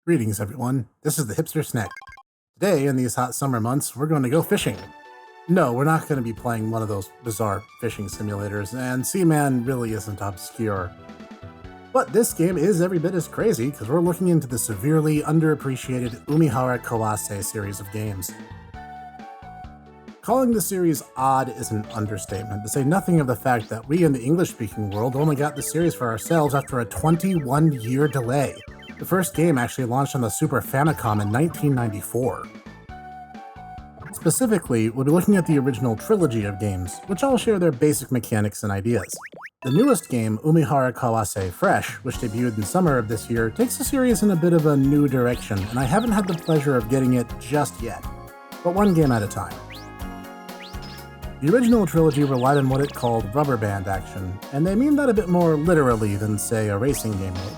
Greetings everyone, this is the Hipster Snek. Today, in these hot summer months, we're going to go fishing. No, we're not going to be playing one of those bizarre fishing simulators, and Seaman really isn't obscure. But this game is every bit as crazy, because we're looking into the severely underappreciated Umihara Kawase series of games. Calling the series odd is an understatement, to say nothing of the fact that we in the English-speaking world only got the series for ourselves after a 21-year delay. The first game actually launched on the Super Famicom in 1994. Specifically, we'll be looking at the original Trilogy of games, which all share their basic mechanics and ideas. The newest game, Umihara Kawase Fresh, which debuted in summer of this year, takes the series in a bit of a new direction, and I haven't had the pleasure of getting it just yet, but one game at a time. The original Trilogy relied on what it called rubber band action, and they mean that a bit more literally than, say, a racing game would.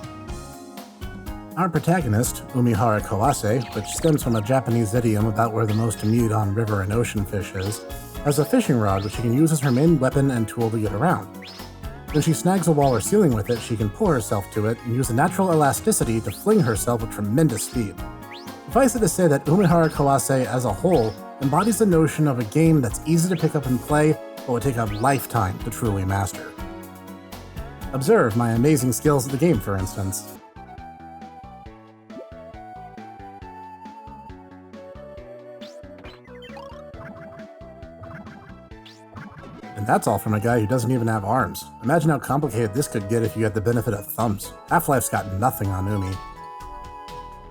Our protagonist, Umihara Kawase, which stems from a Japanese idiom about where the most meat on river and ocean fish is, has a fishing rod which she can use as her main weapon and tool to get around. When she snags a wall or ceiling with it, she can pull herself to it and use a natural elasticity to fling herself with tremendous speed. Suffice it to say that Umihara Kawase as a whole embodies the notion of a game that's easy to pick up and play, but would take a lifetime to truly master. Observe my amazing skills at the game, for instance. And that's all from a guy who doesn't even have arms. Imagine how complicated this could get if you had the benefit of thumbs. Half-Life's got nothing on Umi.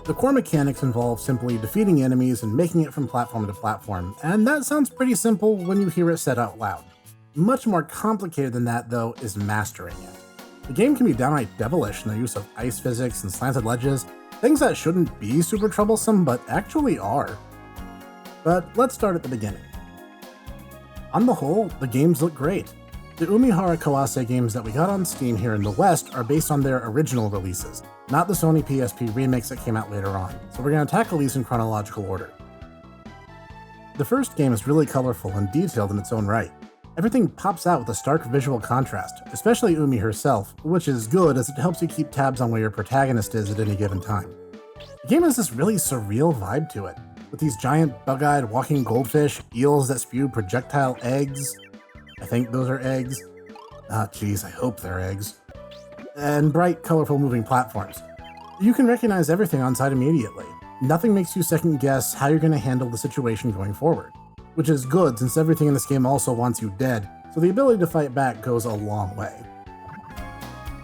The core mechanics involve simply defeating enemies and making it from platform to platform, and that sounds pretty simple when you hear it said out loud. Much more complicated than that, though, is mastering it. The game can be downright devilish in the use of ice physics and slanted ledges, things that shouldn't be super troublesome, but actually are. But let's start at the beginning. On the whole, the games look great. The Umihara Kawase games that we got on Steam here in the West are based on their original releases, not the Sony PSP remakes that came out later on, so we're going to tackle these in chronological order. The first game is really colorful and detailed in its own right. Everything pops out with a stark visual contrast, especially Umi herself, which is good as it helps you keep tabs on where your protagonist is at any given time. The game has this really surreal vibe to it, with these giant bug-eyed walking goldfish, eels that spew projectile eggs. I think those are eggs. Geez, I hope they're eggs. And bright, colorful moving platforms. You can recognize everything on sight immediately. Nothing makes you second guess how you're going to handle the situation going forward. Which is good since everything in this game also wants you dead, so the ability to fight back goes a long way.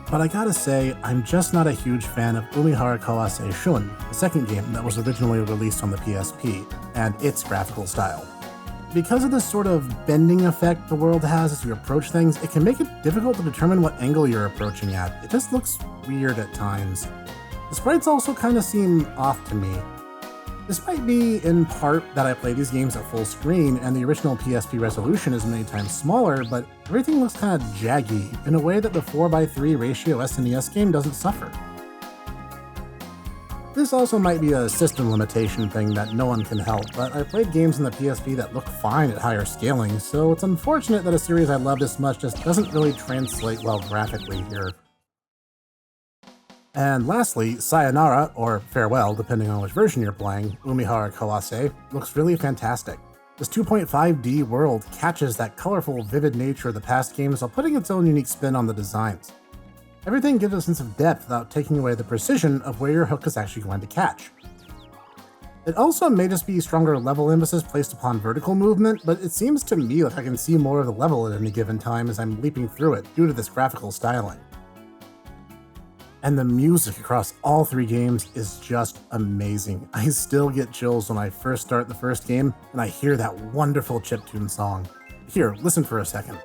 But I gotta say, I'm just not a huge fan of Umihara Kawase Shun, the second game that was originally released on the PSP, and its graphical style. Because of this sort of bending effect the world has as you approach things, it can make it difficult to determine what angle you're approaching at. It just looks weird at times. The sprites also kind of seem off to me. This might be in part that I play these games at full screen and the original PSP resolution is many times smaller, but everything looks kind of jaggy in a way that the 4:3 ratio SNES game doesn't suffer. This also might be a system limitation thing that no one can help, but I played games in the PSP that look fine at higher scaling, so it's unfortunate that a series I love this much just doesn't really translate well graphically here. And lastly, Sayonara, or Farewell, depending on which version you're playing, Umihara Kawase, looks really fantastic. This 2.5D world catches that colorful, vivid nature of the past games while putting its own unique spin on the designs. Everything gives a sense of depth without taking away the precision of where your hook is actually going to catch. It also may just be stronger level emphasis placed upon vertical movement, but it seems to me like I can see more of the level at any given time as I'm leaping through it due to this graphical styling. And the music across all three games is just amazing. I still get chills when I first start the first game and I hear that wonderful chiptune song. Here, listen for a second.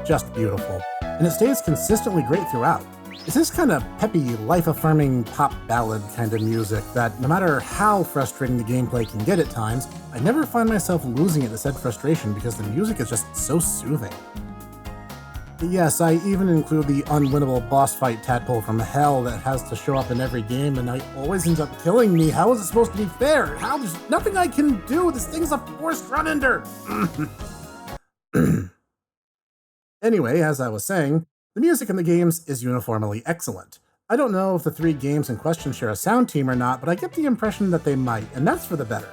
Just beautiful. And it stays consistently great throughout. It's this kind of peppy, life-affirming pop ballad kind of music that, no matter how frustrating the gameplay can get at times, I never find myself losing it to said frustration because the music is just so soothing. But yes, I even include the unwinnable boss fight tadpole from hell that has to show up in every game and it always ends up killing me. How is it supposed to be fair? There's nothing I can do. This thing's a forced run-ender. Anyway, as I was saying, the music in the games is uniformly excellent. I don't know if the 3 games in question share a sound team or not, but I get the impression that they might, and that's for the better.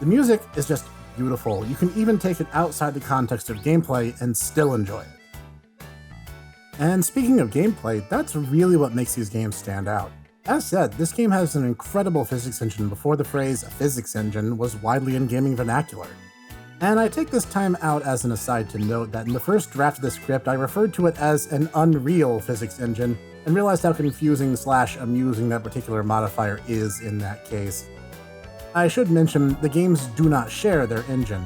The music is just beautiful. You can even take it outside the context of gameplay and still enjoy it. And speaking of gameplay, that's really what makes these games stand out. As said, this game has an incredible physics engine before the phrase physics engine was widely in gaming vernacular. And I take this time out as an aside to note that in the first draft of the script I referred to it as an unreal physics engine, and realized how confusing / amusing that particular modifier is in that case. I should mention, the games do not share their engine.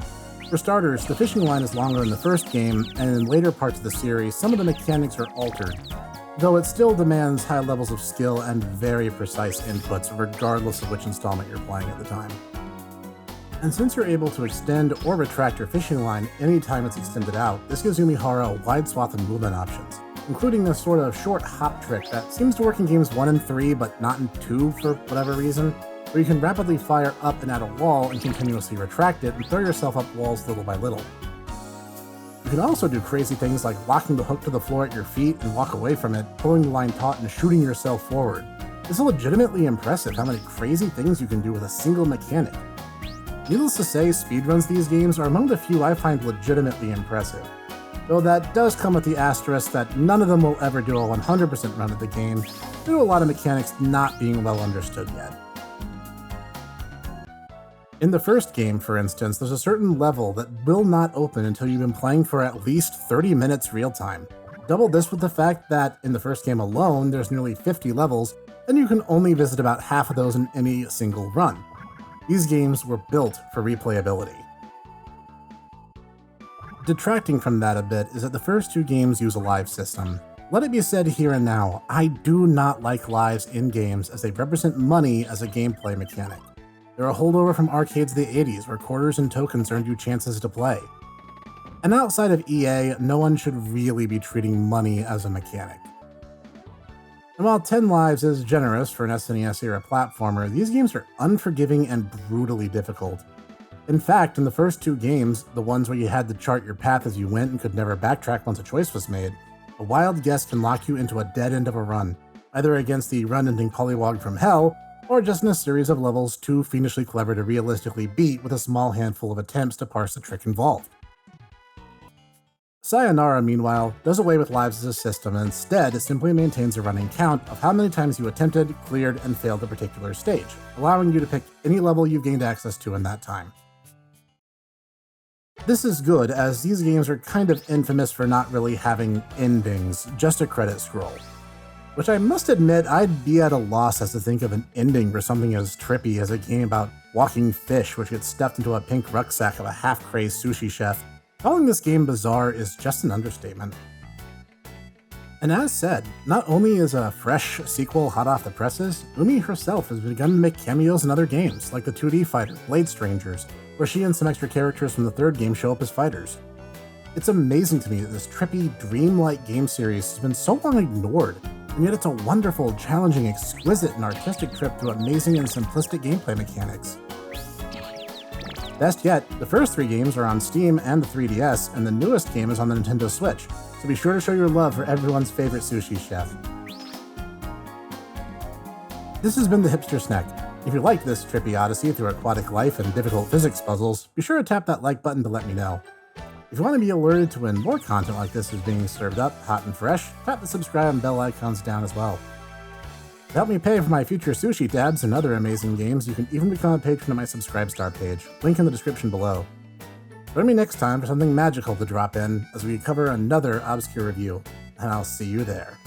For starters, the fishing line is longer in the first game, and in later parts of the series, some of the mechanics are altered, though it still demands high levels of skill and very precise inputs, regardless of which installment you're playing at the time. And since you're able to extend or retract your fishing line anytime it's extended out, this gives Umihara a wide swath of movement options, including a sort of short hop trick that seems to work in games 1 and 3, but not in 2 for whatever reason, where you can rapidly fire up and at a wall and continuously retract it and throw yourself up walls little by little. You can also do crazy things like locking the hook to the floor at your feet and walk away from it, pulling the line taut and shooting yourself forward. It's legitimately impressive how many crazy things you can do with a single mechanic. Needless to say, speedruns these games are among the few I find legitimately impressive, though that does come with the asterisk that none of them will ever do a 100% run of the game, due to a lot of mechanics not being well understood yet. In the first game, for instance, there's a certain level that will not open until you've been playing for at least 30 minutes real time. Double this with the fact that, in the first game alone, there's nearly 50 levels, and you can only visit about half of those in any single run. These games were built for replayability. Detracting from that a bit is that the first 2 games use a live system. Let it be said here and now, I do not like lives in games as they represent money as a gameplay mechanic. They're a holdover from arcades of the 80s where quarters and tokens earned you chances to play. And outside of EA, no one should really be treating money as a mechanic. And while 10 lives is generous for an SNES-era platformer, these games are unforgiving and brutally difficult. In fact, in the first 2 games, the ones where you had to chart your path as you went and could never backtrack once a choice was made, a wild guess can lock you into a dead end of a run, either against the run-ending polywog from hell, or just in a series of levels too fiendishly clever to realistically beat with a small handful of attempts to parse the trick involved. Sayonara, meanwhile, does away with lives as a system and instead simply maintains a running count of how many times you attempted, cleared, and failed a particular stage, allowing you to pick any level you've gained access to in that time. This is good, as these games are kind of infamous for not really having endings, just a credit scroll. Which I must admit, I'd be at a loss as to think of an ending for something as trippy as a game about walking fish which gets stuffed into a pink rucksack of a half-crazed sushi chef. Calling this game bizarre is just an understatement. And as said, not only is a fresh sequel hot off the presses, Umi herself has begun to make cameos in other games, like the 2D fighter, Blade Strangers, where she and some extra characters from the third game show up as fighters. It's amazing to me that this trippy, dreamlike game series has been so long ignored, and yet it's a wonderful, challenging, exquisite, and artistic trip through amazing and simplistic gameplay mechanics. Best yet, the first 3 games are on Steam and the 3DS, and the newest game is on the Nintendo Switch, so be sure to show your love for everyone's favorite sushi chef. This has been the Hipster Snek. If you like this trippy odyssey through aquatic life and difficult physics puzzles, be sure to tap that like button to let me know. If you want to be alerted to when more content like this is being served up, hot and fresh, tap the subscribe and bell icons down as well. To help me pay for my future sushi tabs and other amazing games, you can even become a patron at my Subscribestar page, link in the description below. Join me next time for something magical to drop in as we cover another obscure review, and I'll see you there.